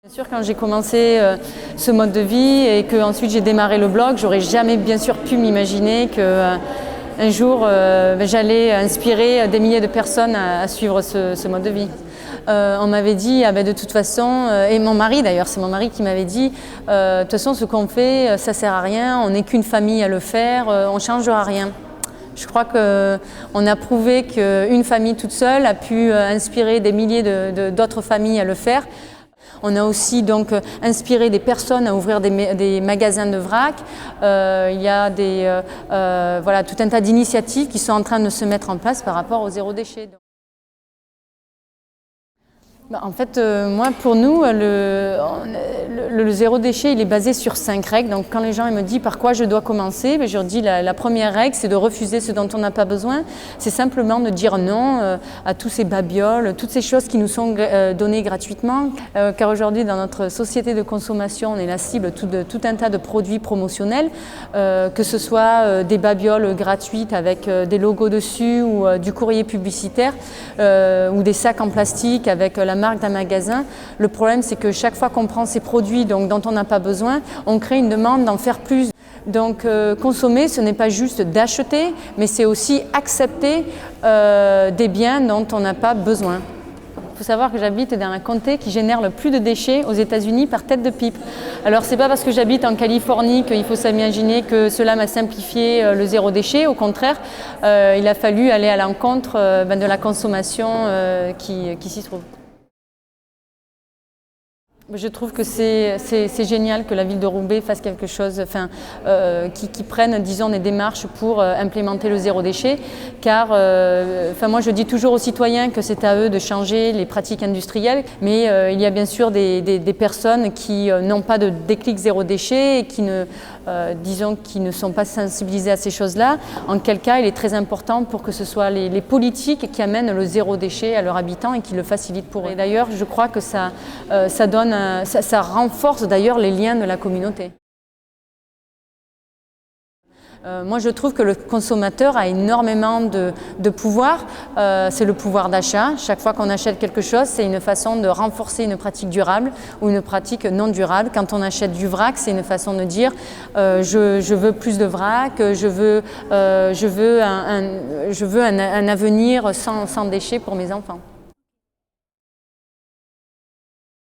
Bien sûr, quand j'ai commencé ce mode de vie et que ensuite j'ai démarré le blog, j'aurais jamais bien sûr pu m'imaginer que un jour j'allais inspirer des milliers de personnes à suivre ce mode de vie. On m'avait dit de toute façon, et mon mari d'ailleurs, c'est mon mari qui m'avait dit de toute façon ce qu'on fait ça sert à rien, on n'est qu'une famille à le faire, on ne changera rien. Je crois qu'on a prouvé qu'une famille toute seule a pu inspirer des milliers d'autres familles à le faire. On a aussi donc inspiré des personnes à ouvrir des magasins de vrac. Il y a tout un tas d'initiatives qui sont en train de se mettre en place par rapport au zéro déchet. En fait, moi, pour nous, le zéro déchet, il est basé sur 5 règles. Donc, quand les gens me disent par quoi je dois commencer, je leur dis la première règle, c'est de refuser ce dont on n'a pas besoin. C'est simplement de dire non à tous ces babioles, toutes ces choses qui nous sont données gratuitement. Car aujourd'hui, dans notre société de consommation, on est la cible de tout un tas de produits promotionnels, que ce soit des babioles gratuites avec des logos dessus ou du courrier publicitaire ou des sacs en plastique avec la marque d'un magasin. Le problème, c'est que chaque fois qu'on prend ces produits dont on n'a pas besoin, on crée une demande d'en faire plus. Donc consommer, ce n'est pas juste d'acheter, mais c'est aussi accepter des biens dont on n'a pas besoin. Il faut savoir que j'habite dans un comté qui génère le plus de déchets aux États-Unis par tête de pipe. Alors c'est pas parce que j'habite en Californie qu'il faut s'imaginer que cela m'a simplifié le zéro déchet. Au contraire, il a fallu aller à l'encontre de la consommation qui s'y trouve. Je trouve que c'est génial que la ville de Roubaix fasse quelque chose, qui prenne, disons, des démarches pour implémenter le zéro déchet, car moi je dis toujours aux citoyens que c'est à eux de changer les pratiques industrielles, mais il y a bien sûr des personnes qui n'ont pas de déclic zéro déchet et qui ne sont pas sensibilisées à ces choses-là, en quel cas il est très important pour que ce soit les politiques qui amènent le zéro déchet à leurs habitants et qui le facilitent pour eux. Et d'ailleurs, je crois que ça renforce d'ailleurs les liens de la communauté. Moi, je trouve que le consommateur a énormément de pouvoir. C'est le pouvoir d'achat. Chaque fois qu'on achète quelque chose, c'est une façon de renforcer une pratique durable ou une pratique non durable. Quand on achète du vrac, c'est une façon de dire je veux plus de vrac, je veux un avenir sans déchets pour mes enfants.